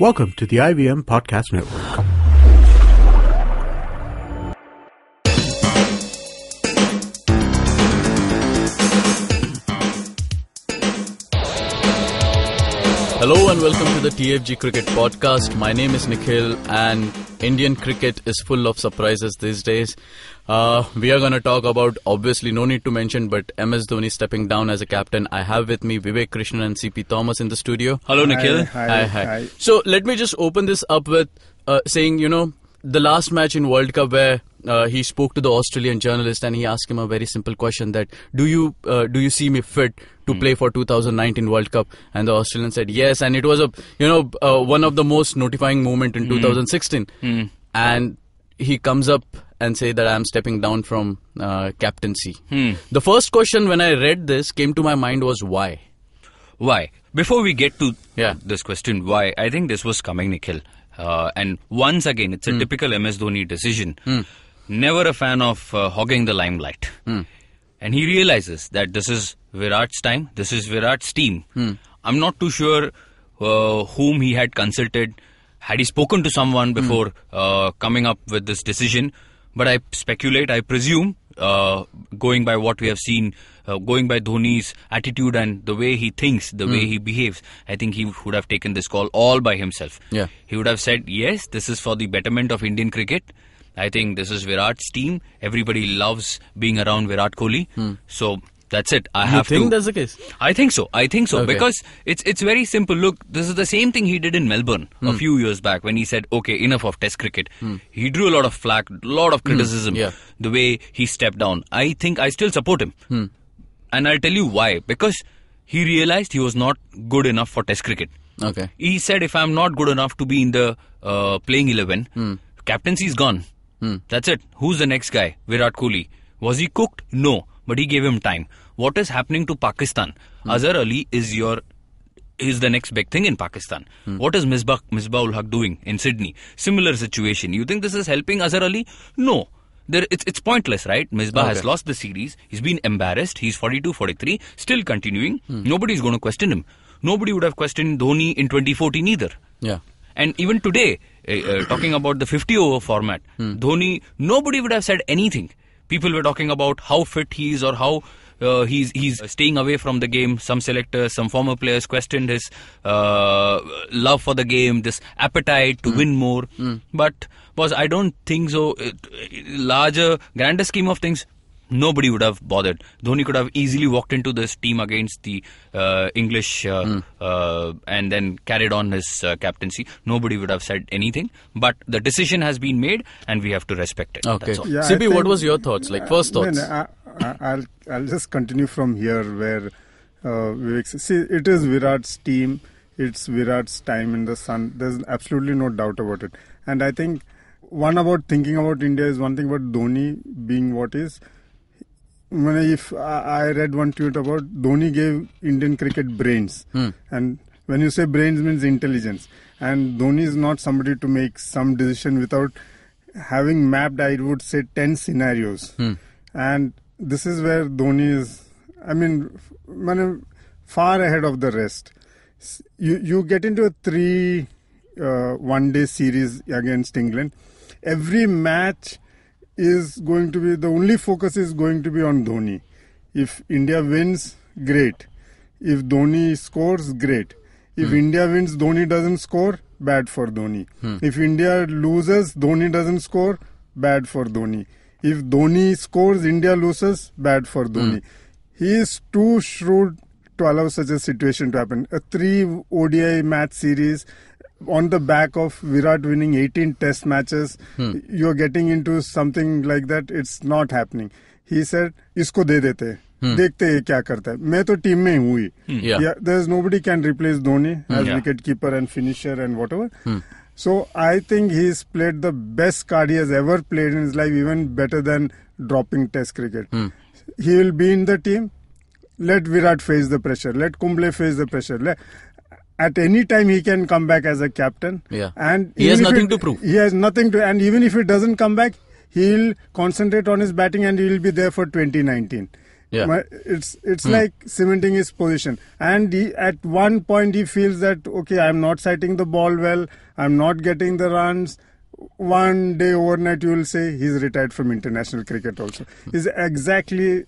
Welcome to the IVM Podcast Network. Hello and welcome to the TFG Cricket Podcast. My name is Nikhil and Indian cricket is full of surprises these days. We are going to talk about, obviously no need to mention, but MS Dhoni stepping down as a captain. I have with me Vivek Krishnan and CP Thomas in the studio. Hello Nikhil. Hi. So let me just open this up with saying, the last match in World Cup where he spoke to the Australian journalist and he asked him a very simple question that, do you see me fit to play for 2019 World Cup? And the Australian said yes, and it was one of the most notifying moment in 2016. And he comes up and say that I'm stepping down from captaincy. The first question when I read this came to my mind was why? Why? Before we get to this question, why? I think this was coming, Nikhil. And once again, it's a typical MS Dhoni decision. Never a fan of hogging the limelight. And he realizes that this is Virat's time, this is Virat's team. I'm not too sure whom he had consulted. Had he spoken to someone before coming up with this decision? But I speculate, I presume, going by what we have seen, going by Dhoni's attitude and the way he thinks, the way he behaves, I think he would have taken this call all by himself. He would have said, yes, this is for the betterment of Indian cricket. I think this is Virat's team. Everybody loves being around Virat Kohli. So that's it. You think that's the case? I think so. Okay. Because it's very simple. Look, this is the same thing he did in Melbourne a few years back when he said, okay, enough of test cricket. He drew a lot of flack, a lot of criticism, the way he stepped down. I think I still support him. And I'll tell you why. Because he realized he was not good enough for test cricket. Okay. He said, if I'm not good enough to be in the playing 11, captaincy is gone. That's it. Who's the next guy? Virat Kohli. Was he cooked? No. But he gave him time. What is happening to Pakistan? Azhar Ali is the next big thing in Pakistan. What is Misbah-ul Haq doing in Sydney? Similar situation. You think this is helping Azhar Ali? No. It's pointless, right? Misbah has lost the series. He's been embarrassed. He's 42, 43. Still continuing. Nobody's going to question him. Nobody would have questioned Dhoni in 2014 either. And even today, talking about the 50-over format, Dhoni, nobody would have said anything. People were talking about how fit he is or how he's staying away from the game. Some selectors, some former players questioned his love for the game, this appetite to win more. But I don't think so. Grander scheme of things, nobody would have bothered. Dhoni could have easily walked into this team against the English and then carried on his captaincy. Nobody would have said anything. But the decision has been made and we have to respect it. Okay. Sibi, what was your thoughts? First thoughts? I'll just continue from here where Vivek says, see, it is Virat's team. It's Virat's time in the sun. There's absolutely no doubt about it. And I think one about thinking about India is one thing about Dhoni being what is. If I read one tweet about Dhoni gave Indian cricket brains. And when you say brains means intelligence. And Dhoni is not somebody to make some decision without having mapped, I would say, 10 scenarios. And this is where Dhoni is, far ahead of the rest. You get into a 3 one-day series against England. Every match is going to be, the only focus is going to be on Dhoni. If India wins, great. If Dhoni scores, great. If India wins, Dhoni doesn't score, bad for Dhoni. If India loses, Dhoni doesn't score, bad for Dhoni. If Dhoni scores, India loses, bad for Dhoni. He is too shrewd to allow such a situation to happen. A 3 ODI match series on the back of Virat winning 18 test matches, you're getting into something like that. It's not happening. He said, isko de dete. Dekhte hai kya karta hai. Main to team mein hu hi. There's nobody can replace Dhoni as wicket keeper and finisher and whatever. So I think he's played the best card he has ever played in his life, even better than dropping test cricket. He will be in the team. Let Virat face the pressure. Let Kumble face the pressure. At any time he can come back as a captain. And he has nothing to prove. He has nothing to, and even if he doesn't come back, he'll concentrate on his batting and he'll be there for 2019. Yeah. It's like cementing his position. And at one point he feels that, okay, I'm not sighting the ball well, I'm not getting the runs. One day overnight you will say he's retired from international cricket also. He's exactly...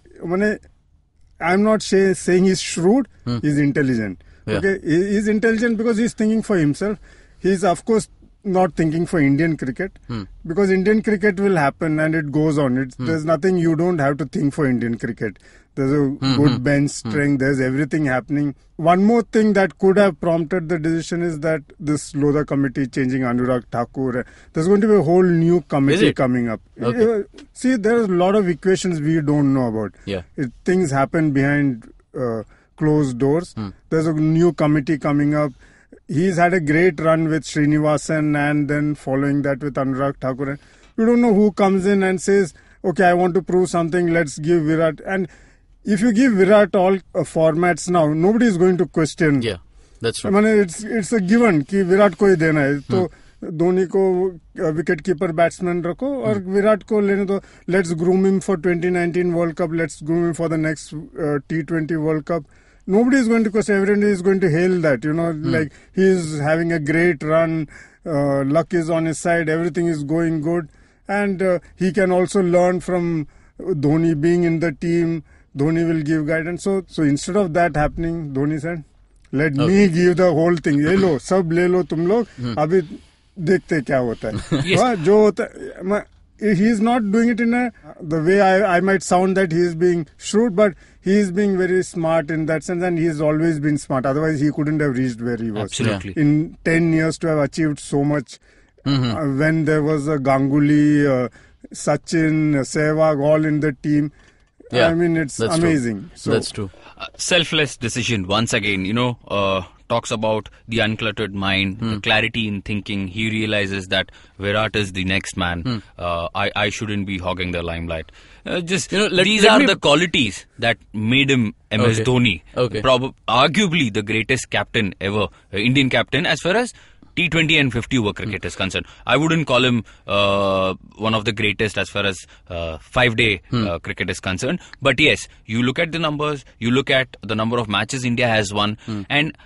I'm not saying he's shrewd, he's intelligent. Yeah. Okay, he's intelligent because he's thinking for himself. He's of course not thinking for Indian cricket, because Indian cricket will happen and it goes on. There's nothing, you don't have to think for Indian cricket. There's a good bench strength, there's everything happening. One more thing that could have prompted the decision is that this Lodha committee changing Anurag Thakur. There's going to be a whole new committee coming up. Okay. See, there's a lot of equations we don't know about. Yeah. Things happen behind closed doors. There's a new committee coming up. He's had a great run with Srinivasan and then following that with Anurag Thakur. We don't know who comes in and says, okay, I want to prove something, let's give Virat. And if you give Virat all formats now, nobody is going to question. Yeah, that's true. I mean, it's a given कि विराट को ही देना है. तो धोनी को wicket keeper batsman रखो और विराट को लेने दो. Let's groom him for 2019 World Cup. Let's groom him for the next T20 World Cup. Nobody is going to question. Everybody is going to hail that. Like he is having a great run. Luck is on his side. Everything is going good, and he can also learn from Dhoni being in the team. Dhoni will give guidance. So instead of that happening, Dhoni said, let me give the whole thing. ये लो, सब ले लो तुम लोग. अभी देखते क्या होता है. जो होता है, he is not doing it in the way I might sound that he is being shrewd, but he is being very smart in that sense, and he has always been smart. Otherwise, he couldn't have reached where he was. Absolutely. In 10 years to have achieved so much, when there was a Ganguly, Sachin, Sehwag all in the team. Yeah, I mean, it's amazing. So, that's true. Selfless decision, once again, talks about the uncluttered mind, the clarity in thinking. He realizes that Virat is the next man. I shouldn't be hogging the limelight. These are the qualities that made him MS Dhoni. Okay. Arguably the greatest captain ever, Indian captain, as far as T20 and 50 over cricket is concerned. I wouldn't call him one of the greatest as far as 5-day cricket is concerned. But yes, you look at the numbers, you look at the number of matches India has won, and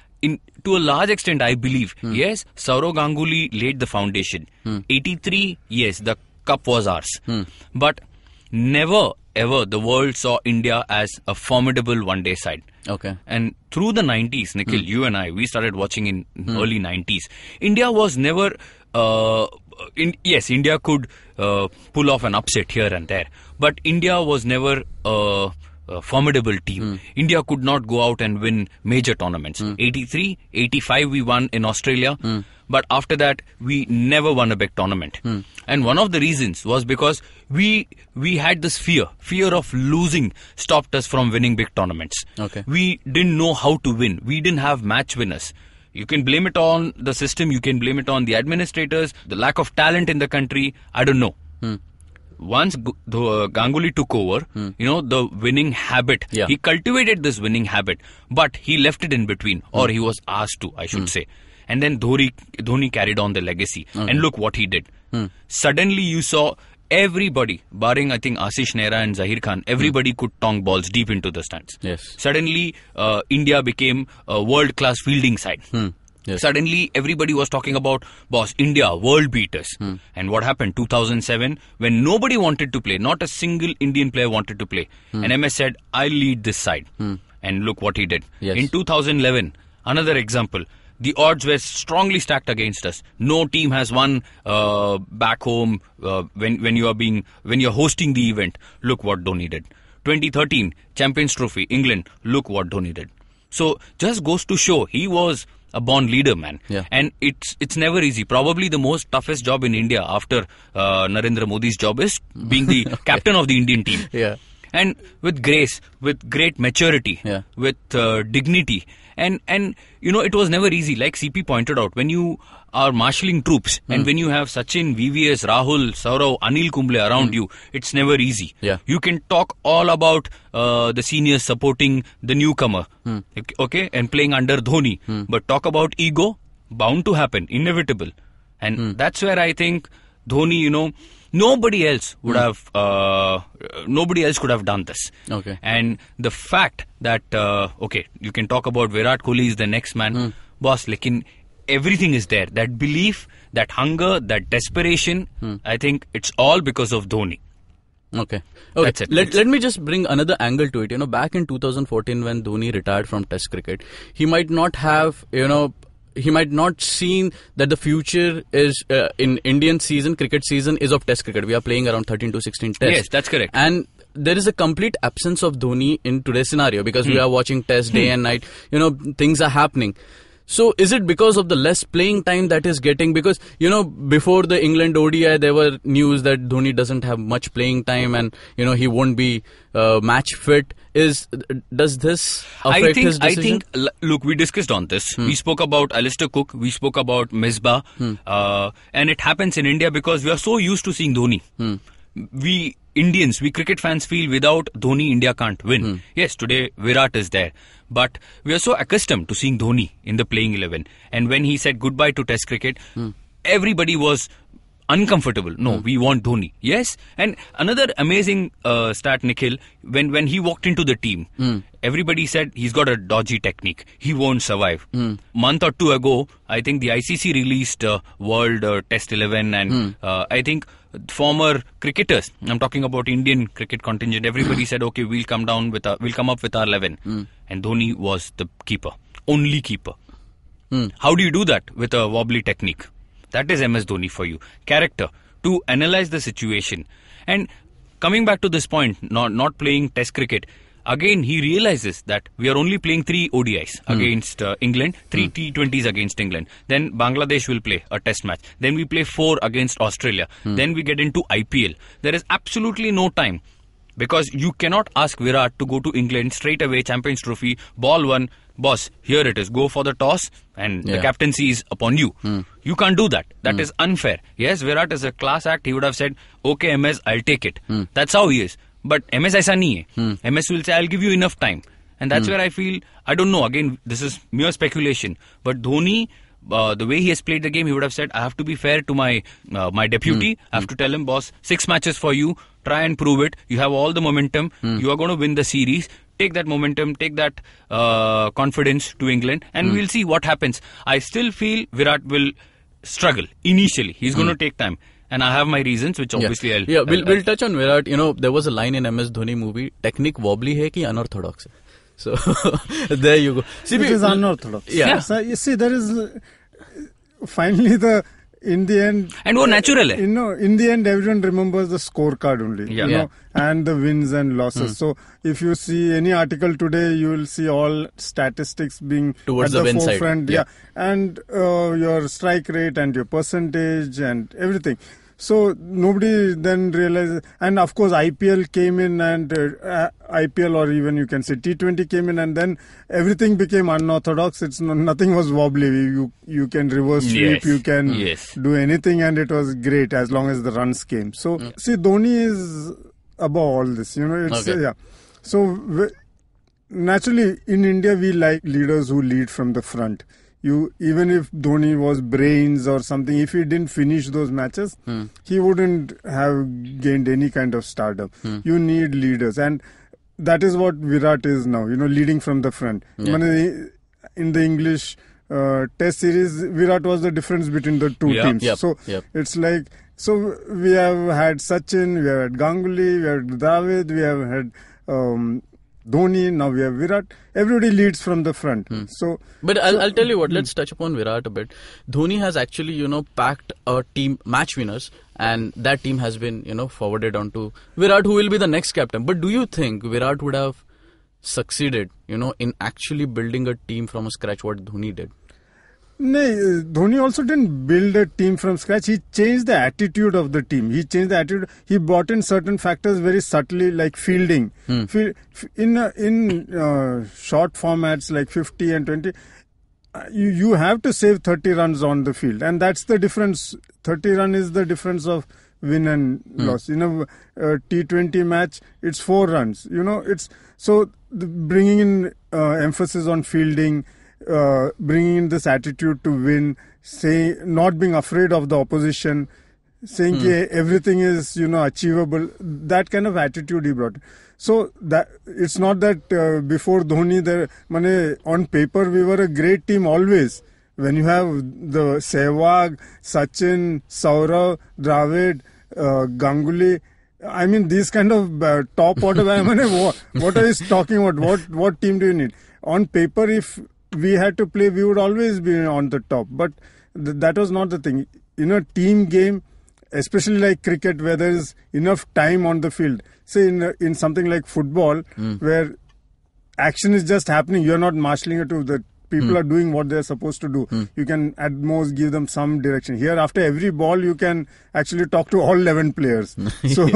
to a large extent, I believe, yes, Saurav Ganguly laid the foundation. 83, yes, the cup was ours. But never, ever the world saw India as a formidable one-day side. Okay. And through the 90s, Nikhil, you and I, we started watching in early 90s. India was never... yes, India could pull off an upset here and there. But India was never a formidable team. India could not go out and win major tournaments. 83, 85 we won in Australia. But after that, we never won a big tournament. And one of the reasons was because we had this fear of losing stopped us from winning big tournaments. Okay. We didn't know how to win. We didn't have match winners. You can blame it on the system, you can blame it on the administrators, the lack of talent in the country, I don't know. Once Ganguly took over, the winning habit, he cultivated this winning habit, but he left it in between, or he was asked to, I should say. And then Dhoni carried on the legacy. And look what he did. Suddenly you saw everybody, barring I think Ashish Nehra and Zahir Khan, everybody could tong balls deep into the stands. Yes. Suddenly India became a world-class fielding side. Yes. Suddenly everybody was talking about, boss, India, world beaters. And what happened? 2007, when nobody wanted to play, not a single Indian player wanted to play. And MS said, I'll lead this side. And look what he did. Yes. In 2011, another example. The odds were strongly stacked against us. No team has won back home when you're hosting the event. Look what Dhoni did. 2013 Champions Trophy, England. Look what Dhoni did. So just goes to show he was a born leader, man. Yeah. And it's never easy. Probably the most toughest job in India after Narendra Modi's job is being the captain of the Indian team. Yeah. And with grace, with great maturity, with dignity. And it was never easy. Like CP pointed out, when you are marshalling troops and when you have Sachin, VVS, Rahul, Saurav, Anil Kumble around you, it's never easy. Yeah. You can talk all about the seniors supporting the newcomer, okay, and playing under Dhoni. But talk about ego, bound to happen, inevitable. And that's where I think Dhoni, Nobody else would have. Nobody else could have done this. Okay. And the fact that you can talk about Virat Kohli is the next man, boss. Lekin everything is there. That belief, that hunger, that desperation. I think it's all because of Dhoni. Okay. That's it. Let me just bring another angle to it. Back in 2014 when Dhoni retired from Test cricket, he might not have, he might not seen that the future is in Indian cricket season is of Test cricket. We are playing around 13 to 16 Tests. Yes, that's correct. And there is a complete absence of Dhoni in today's scenario because we are watching Test day and night. Things are happening. So is it because of the less playing time that is getting? Because, before the England ODI, there were news that Dhoni doesn't have much playing time and, he won't be match fit. Does this affect his decision? I think, look, we discussed on this. We spoke about Alistair Cook. We spoke about Misbah. And it happens in India because we are so used to seeing Dhoni. We Indians, we cricket fans feel without Dhoni, India can't win. Yes, today Virat is there. But we are so accustomed to seeing Dhoni in the playing 11. And when he said goodbye to Test cricket, everybody was uncomfortable. No, we want Dhoni. Yes. And another amazing stat, Nikhil, when he walked into the team, everybody said he's got a dodgy technique. He won't survive. Month or two ago, I think the ICC released World Test 11 and I think former cricketers, I'm talking about Indian cricket contingent, everybody said, okay, we'll come up with our 11. And Dhoni was the keeper, only keeper. How do you do that with a wobbly technique? That is MS Dhoni for you. Character, to analyze the situation. And coming back to this point, not playing Test cricket, again he realizes that we are only playing 3 ODIs against England, 3 T20s against England. Then Bangladesh will play a Test match. Then we play 4 against Australia. Then we get into IPL. There is absolutely no time. Because you cannot ask Virat to go to England straight away, Champions Trophy, ball 1, boss, here it is, go for the toss and the captaincy is upon you. You can't do that. That is unfair. Yes, Virat is a class act. He would have said, okay, MS, I'll take it. That's how he is. But MS aisa nahi hai. MS will say, I'll give you enough time. And that's where I feel, I don't know, again, this is mere speculation. But Dhoni, the way he has played the game, he would have said, I have to be fair to my deputy. I have to tell him, boss, 6 matches for you. Try and prove it. You have all the momentum. You are going to win the series. Take that momentum, take that confidence to England, and we'll see what happens. I still feel Virat will struggle initially. He's going to take time. And I have my reasons, which obviously I'll... We'll touch on Virat. There was a line in MS Dhoni movie, technique wobbly hai ki unorthodox hai? So, there you go. See, it is unorthodox. Yeah. So, you see, there is... Finally, in the end... And wo natural hai. In the end, everyone remembers the scorecard only. Yeah. And the wins and losses. So, if you see any article today, you will see all statistics being towards at the win forefront. Side. Yeah. And your strike rate and your percentage and everything. So nobody then realized, and of course IPL came in and IPL or even you can say T20 came in and then everything became unorthodox. Nothing was wobbly. You can reverse sweep, you can do anything, and it was great as long as the runs came. So see, Dhoni is above all this. So naturally in India we like leaders who lead from the front. Even if Dhoni was brains or something, if he didn't finish those matches, he wouldn't have gained any kind of stardom. You need leaders, and that is what Virat is now. Leading from the front. In the English Test series, Virat was the difference between the two teams. It's like, so we have had Sachin, we have had Ganguly, we have had Dravid, we have had Dhoni, now we have Virat. Everybody leads from the front. But I'll tell you what, let's touch upon Virat a bit. Dhoni has actually, packed a team match winners, and that team has been, forwarded on to Virat, who will be the next captain. But do you think Virat would have succeeded, in actually building a team from scratch what Dhoni did? No, Dhoni also didn't build a team from scratch. He changed the attitude of the team. He changed the attitude. He brought in certain factors very subtly, like fielding. In short formats like 50 and 20, you have to save 30 runs on the field, and that's the difference. 30 run is the difference of win and loss. In a T20 match, it's 4 runs. It's so bringing in emphasis on fielding. Bringing in this attitude to win, not being afraid of the opposition, saying कि everything is achievable. That kind of attitude he brought. So that it's not that before Dhoni, on paper we were a great team always. When you have the Sehwag, Sachin, Saurav, Dravid, Ganguly, I mean these kind of top order. What are you talking about? What team do you need? On paper, if we had to play, we would always be on the top. But that was not the thing. In a team game, especially like cricket, where there is enough time on the field. Say in something like football, where action is just happening, you're not marshalling it to the people are doing what they're supposed to do. You can at most give them some direction. Here, after every ball, you can actually talk to all 11 players. So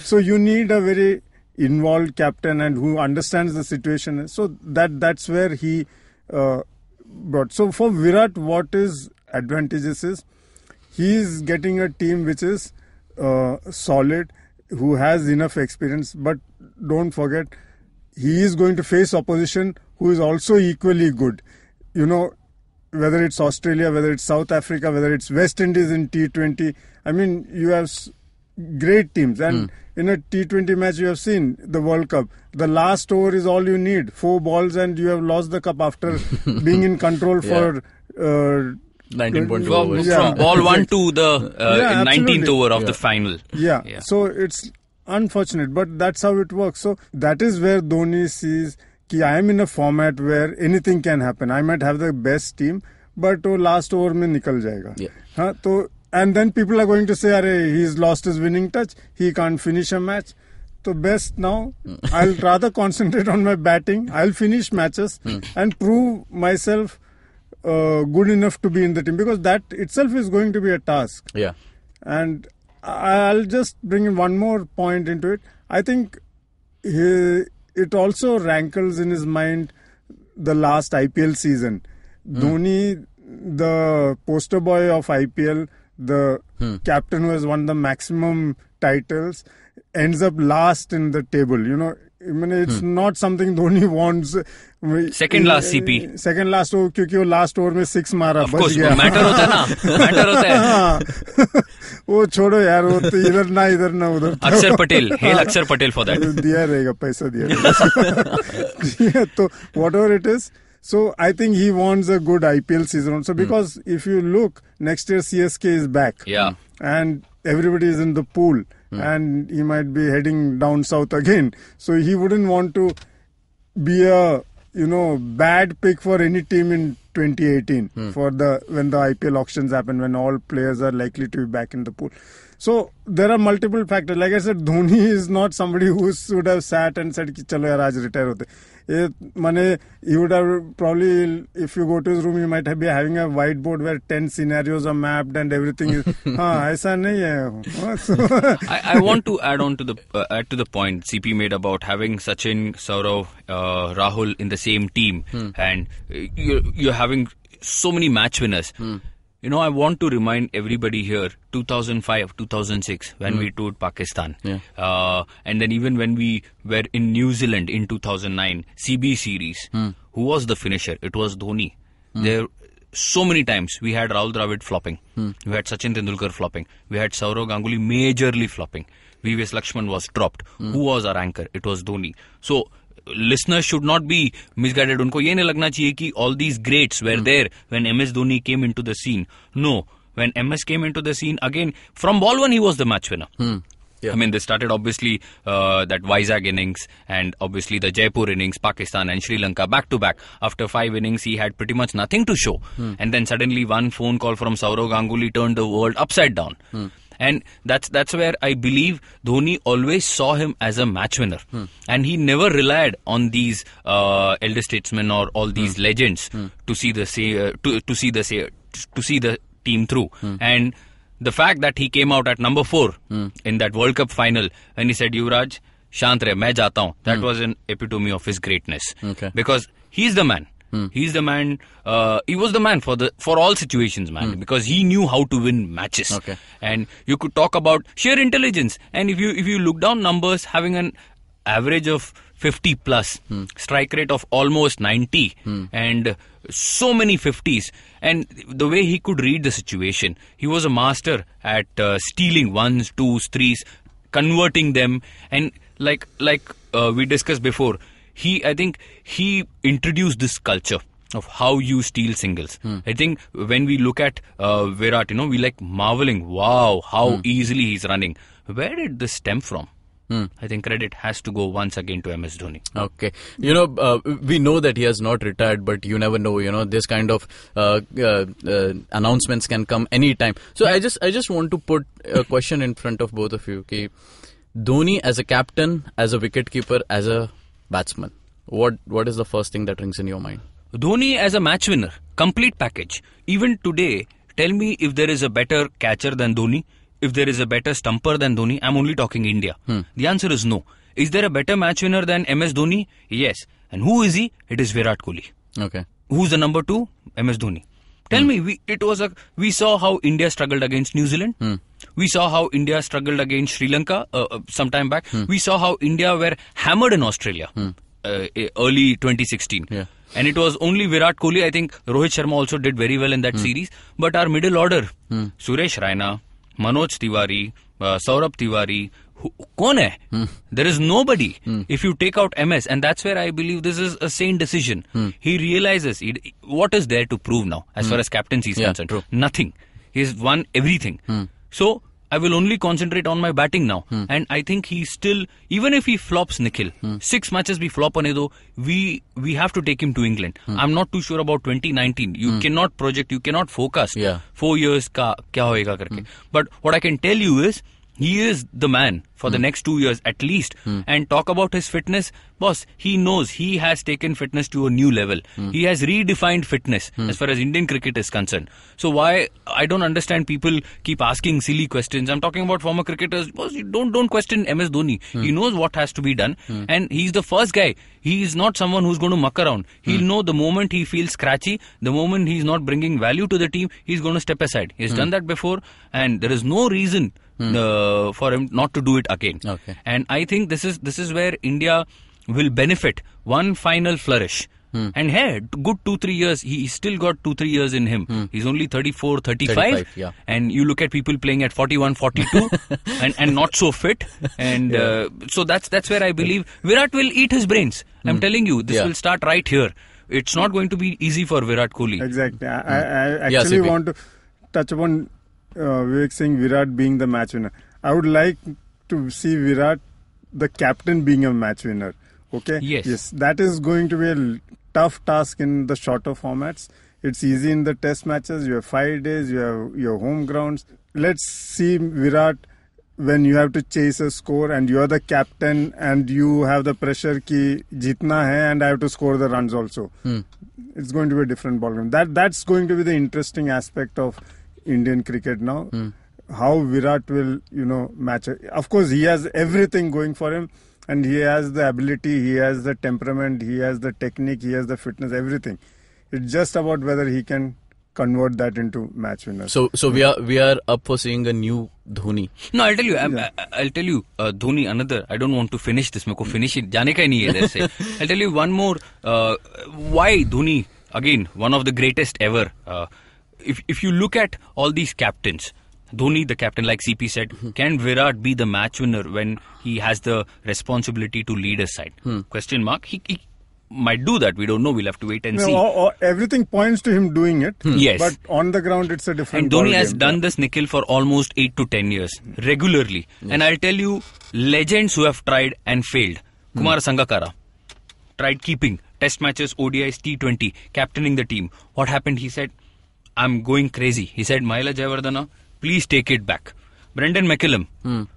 so you need a very involved captain and who understands the situation. So that's where he brought. So for Virat, what is advantageous is he's getting a team which is solid, who has enough experience. But don't forget, he is going to face opposition who is also equally good. Whether it's Australia, whether it's South Africa, whether it's West Indies in T20. I mean, you have great teams. And in a T20 match, you have seen the World Cup. The last over is all you need. 4 balls and you have lost the cup after being in control for 19.4 overs. From ball 1 to the 19th over of the final. Yeah. So it's unfortunate, but that's how it works. So that is where Dhoni sees कि I am in a format where anything can happen. I might have the best team, but last over में निकल जाएगा. And then people are going to say, "Arey, he's lost his winning touch. He can't finish a match." So best now, I'll rather concentrate on my batting. I'll finish matches and prove myself good enough to be in the team, because that itself is going to be a task. Yeah. And I'll just bring in one more point into it. I think it also rankles in his mind the last IPL season. Dhoni, the poster boy of IPL, the captain who has won the maximum titles, ends up last in the table. I mean, it's not something Dhoni wants. Second last CP. Second last over, क्योंकि वो last over में 6 मारा. Of course, matter होता है ना. Matter होता है. वो छोड़ो यार, वो तो इधर ना उधर. Akshar Patel. Hail Akshar Patel for that. दिया रहेगा, पैसा दिया रहेगा. तो whatever it is. So I think he wants a good IPL season also, because if you look, next year CSK is back. Yeah. And everybody is in the pool. And he might be heading down south again. So he wouldn't want to be a bad pick for any team in 2018 when the IPL auctions happen, when all players are likely to be back in the pool. So there are multiple factors. Like I said, Dhoni is not somebody who would have sat and said, "Chalo yaar, aaj retire hote." He would have probably, if you go to his room, he might be having a whiteboard where 10 scenarios are mapped and everything is. Aisa nahi hai. I want to add to the point CP made about having Sachin, Saurav, Rahul in the same team, and you're having so many match winners. I want to remind everybody here, 2005, 2006, when we toured Pakistan. And then even when we were in New Zealand in 2009, CB series, who was the finisher? It was Dhoni. There, so many times we had Rahul Dravid flopping. We had Sachin Tendulkar flopping. We had Saurav Ganguly majorly flopping. VVS Lakshman was dropped. Who was our anchor? It was Dhoni. So, listeners should not be misguided. उनको ये नहीं लगना चाहिए कि all these greats were there when MS Dhoni came into the scene. No, when MS came into the scene, again, from ball 1 he was the match winner. I mean, they started obviously that Vizag innings and obviously the Jaipur innings, Pakistan and Sri Lanka back to back. After 5 innings, he had pretty much nothing to show. And then suddenly one phone call from Saurav Ganguly turned the world upside down. And that's where I believe Dhoni always saw him as a match winner, and he never relied on these elder statesmen or all these legends to see the team through. And the fact that he came out at number 4 in that World Cup final and he said, "Yuvraj, shant rahe, main jata hu," that was an epitome of his greatness. Because he's the man. He's the man. He was the man for all situations, man. Because he knew how to win matches. And you could talk about sheer intelligence. And if you look down numbers, having an average of 50 plus, strike rate of almost 90, and so many 50s. And the way he could read the situation, he was a master at stealing ones, twos, threes, converting them, and like we discussed before, I think he introduced this culture of how you steal singles. I think when we look at Virat, we like marveling, wow, how easily he's running. Where did this stem from? I think credit has to go once again to MS Dhoni. Okay. We know that he has not retired, but you never know, this kind of announcements can come anytime. So I just want to put a question in front of both of you. Okay? Dhoni as a captain, as a wicketkeeper, as a batsman, what is the first thing that rings in your mind? Dhoni as a match winner, complete package. Even today, tell me if there is a better catcher than Dhoni, if there is a better stumper than Dhoni. I'm only talking India. The answer is no. Is there a better match winner than MS Dhoni? Yes. And who is he? It is Virat Kohli. Okay. Who's the number 2? MS Dhoni. Tell me, we saw how India struggled against New Zealand. We saw how India struggled against Sri Lanka some time back. We saw how India were hammered in Australia early 2016. Yeah. And it was only Virat Kohli. I think Rohit Sharma also did very well in that series. But our middle order, Suresh Raina, Manoj Tiwari, Saurabh Tiwari, kaun hai? There is nobody. If you take out MS, and that's where I believe this is a sane decision. He realizes what is there to prove now as far as captaincy is concerned. True. Nothing. He's won everything. So I will only concentrate on my batting now. And I think he still, even if he flops Nikhil, 6 matches we flop on do, we have to take him to England. I'm not too sure about 2019. You cannot project, you cannot focus 4 years ka kya hoega karke. But what I can tell you is, he is the man for the next 2 years at least. And talk about his fitness. Boss, he knows he has taken fitness to a new level. He has redefined fitness as far as Indian cricket is concerned. So why, I don't understand people keep asking silly questions. I'm talking about former cricketers. Boss, don't question MS Dhoni. He knows what has to be done. And he's the first guy. He is not someone who's going to muck around. He'll know the moment he feels scratchy, the moment he's not bringing value to the team, he's going to step aside. He's done that before, and there is no reason for him not to do it again. Okay. And I think this is where India will benefit. One final flourish. And hey, good 2-3 years, he still got 2-3 years in him. He's only 34, 35. And you look at people playing at 41, 42 and not so fit. And so that's where I believe Virat will eat his brains. I'm telling you, this will start right here. It's not going to be easy for Virat Kohli. Exactly. I actually want to touch upon Vivek saying Virat being the match winner. I would like to see Virat, the captain, being a match winner. Okay? Yes. That is going to be a tough task in the shorter formats. It's easy in the test matches. You have 5 days. You have your home grounds. Let's see Virat when you have to chase a score and you're the captain and you have the pressure ki jeetna hai and I have to score the runs also. It's going to be a different ballgame. That's going to be the interesting aspect of Indian cricket now. How Virat will, match it. Of course, he has everything going for him, and he has the ability, he has the temperament, he has the technique, he has the fitness, everything. It's just about whether he can convert that into match winners. So we are up for seeing a new Dhoni. No, I'll tell you, Dhoni, another, I don't want to finish this, meko finish it, jaane ka hi nahi hai there se. I'll tell you one more, why Dhoni, again, one of the greatest ever. If you look at all these captains, Dhoni, the captain, like CP said, can Virat be the match winner when he has the responsibility to lead his side? Question mark. He might do that. We don't know. We'll have to wait and see. Everything points to him doing it. Yes. But on the ground, it's a different And Dhoni has done this, Nikhil, for almost 8 to 10 years, regularly. Yes. And I'll tell you, legends who have tried and failed. Kumar Sangakkara tried keeping test matches, ODIs, T20, captaining the team. What happened? He said, I'm going crazy. He said, Mahela Jayawardena, please take it back. Brendan McCullum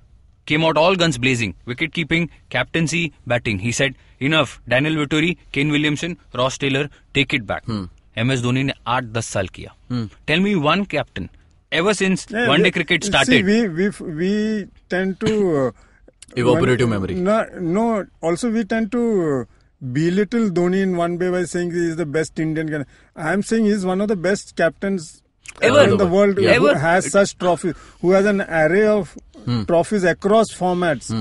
came out all guns blazing. Wicket keeping, captaincy, batting. He said, enough. Daniel Vettori, Kane Williamson, Ross Taylor, take it back. MS Dhoni ne 8-10 saal kiya. Tell me one captain. Ever since one-day cricket started. See, we tend to... evaporative memory. No, also we tend to... belittle Dhoni in one way by saying he is the best Indian guy. I am saying he is one of the best captains ever in the world who has such trophies, who has an array of trophies across formats.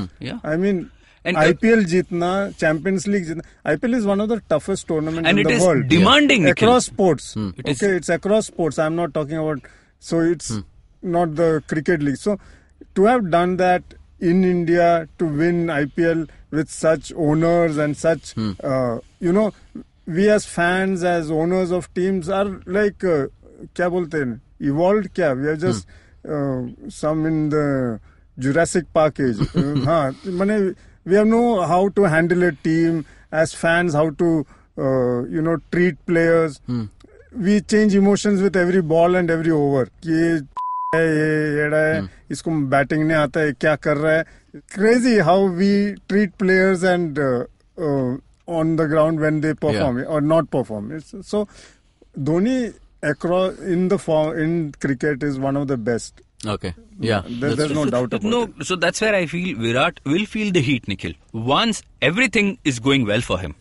I mean, And IPL जीतना, Champions League जीतना. IPL is one of the toughest tournaments in the world. And it is demanding. Across sports. It's across sports. I'm not talking about... So it's not the cricket league. So to have done that in India, to win IPL with such owners and such... we as fans, as owners of teams are like... क्या बोलते हैं? Evolved क्या? We are just some in the Jurassic Park age. We have know how to handle a team as fans, how to treat players. We change emotions with every ball and every over. ये येड़ा है, इसको batting नहीं आता है, क्या कर रहा है? Crazy how we treat players and on the ground when they perform or not perform. So Dhoni across in cricket is one of the best. Okay. Yeah. There's no doubt about it. So that's where I feel Virat will feel the heat, Nikhil. Once everything is going well for him,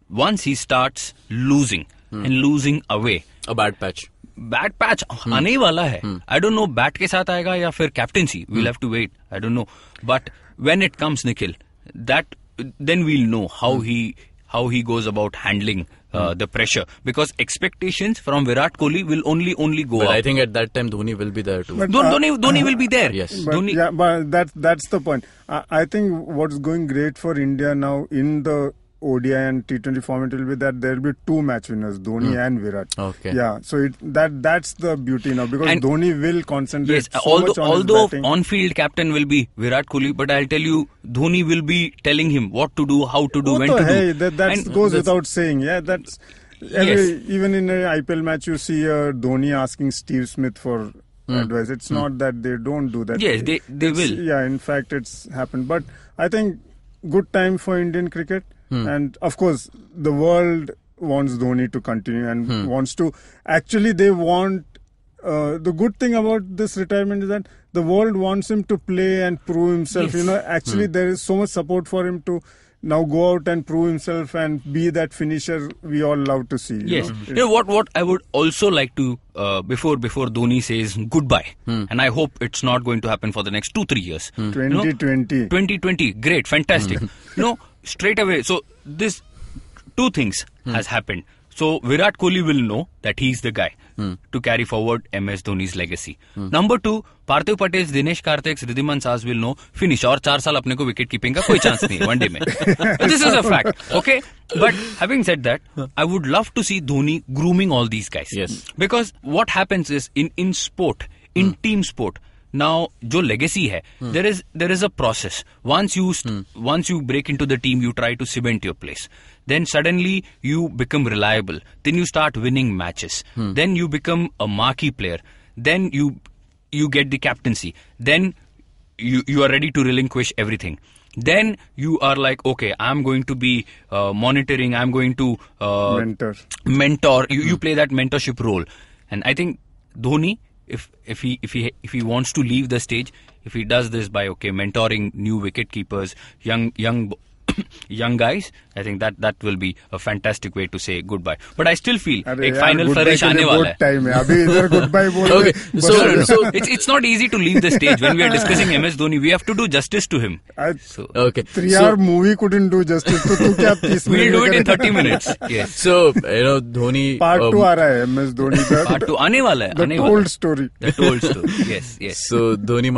once he starts losing and losing away. A bad patch. Bad patch आने वाला है. I don't know bat के साथ आएगा या फिर captaincy. We'll have to wait. I don't know. But when it comes, Nikhil, then we'll know how he goes about handling the pressure, because expectations from Virat Kohli will only go up. But I think at that time Dhoni will be there too. But Dhoni will be there. Yes. But that's the point. I think what's going great for India now in the ODI and T20 format will be that there will be two match winners, Dhoni and Virat. Okay. Yeah. So that's the beauty now, because Dhoni will concentrate much on although his batting. On-field captain will be Virat Kohli, but I'll tell you, Dhoni will be telling him what to do, how to do, when to do. That goes without saying. Yeah, that's even in an IPL match you see Dhoni asking Steve Smith for advice. It's not that they don't do that. Yes, they will. Yeah, in fact, it's happened. But I think good time for Indian cricket. And of course, the world wants Dhoni to continue and wants to. Actually, they want. The good thing about this retirement is that the world wants him to play and prove himself. Yes. Actually, there is so much support for him to now go out and prove himself and be that finisher we all love to see. Yes. What I would also like to, before Dhoni says goodbye, and I hope it's not going to happen for the next 2-3 years. 2020. 2020, great, fantastic. Straight away. So this two things has happened. So Virat Kohli will know that he's the guy to carry forward MS Dhoni's legacy. Number two, Parthiv Patel, Dinesh Karthik, Ridhiman Sahas will know finish और 4 साल अपने को wicket keeping का कोई chance नहीं है one day में. This is a fact, okay? But having said that, I would love to see Dhoni grooming all these guys. Yes. Because what happens is in sport, in team sport, now जो legacy है, there is a process. Once you break into the team, you try to cement your place. Then suddenly you become reliable. Then you start winning matches. Then you become a marquee player. Then you get the captaincy. Then you are ready to relinquish everything. Then you are like, okay, I'm going to be monitoring. I'm going to mentor. You play that mentorship role. And I think Dhoni, if he wants to leave the stage, if he does this by mentoring new wicket keepers, young guys, I think that will be a fantastic way to say goodbye. But I still feel एक final flourish आने वाला है. Time है. अभी इधर goodbye बोल रहे. Okay, so it's not easy to leave the stage when we are discussing MS Dhoni. We have to do justice to him. Okay. 3-hour movie couldn't do justice. तो तू क्या 30 We'll do it in 30 minutes. Yes. So Dhoni. Part 2 आ रहा है MS Dhoni का. Part 2 आने वाला है. The told story. The told story. Yes. So Dhoni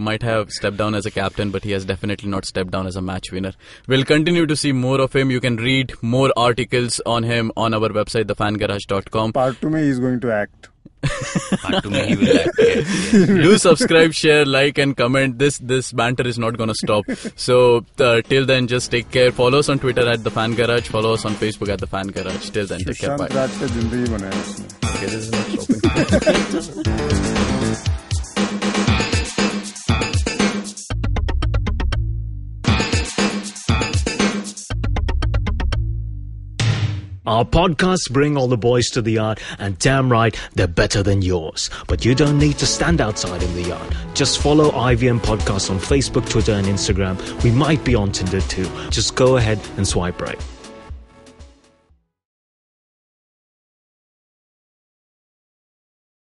might have stepped down as a captain, but he has definitely not stepped down as a match winner. We'll continue to see more of him. You can read more articles on him on our website, thefangarage.com. Part 2 में he is going to act. Part 2 में he will act. Yes. Do subscribe, share, like and comment. This banter is not going to stop. So till then, just take care. Follow us on Twitter at The Fan Garage. Follow us on Facebook at The Fan Garage. Till then, take care. Bye. Okay, this is not stopping. Our podcasts bring all the boys to the yard, and damn right, they're better than yours. But you don't need to stand outside in the yard. Just follow IVM Podcasts on Facebook, Twitter and Instagram. We might be on Tinder too. Just go ahead and swipe right.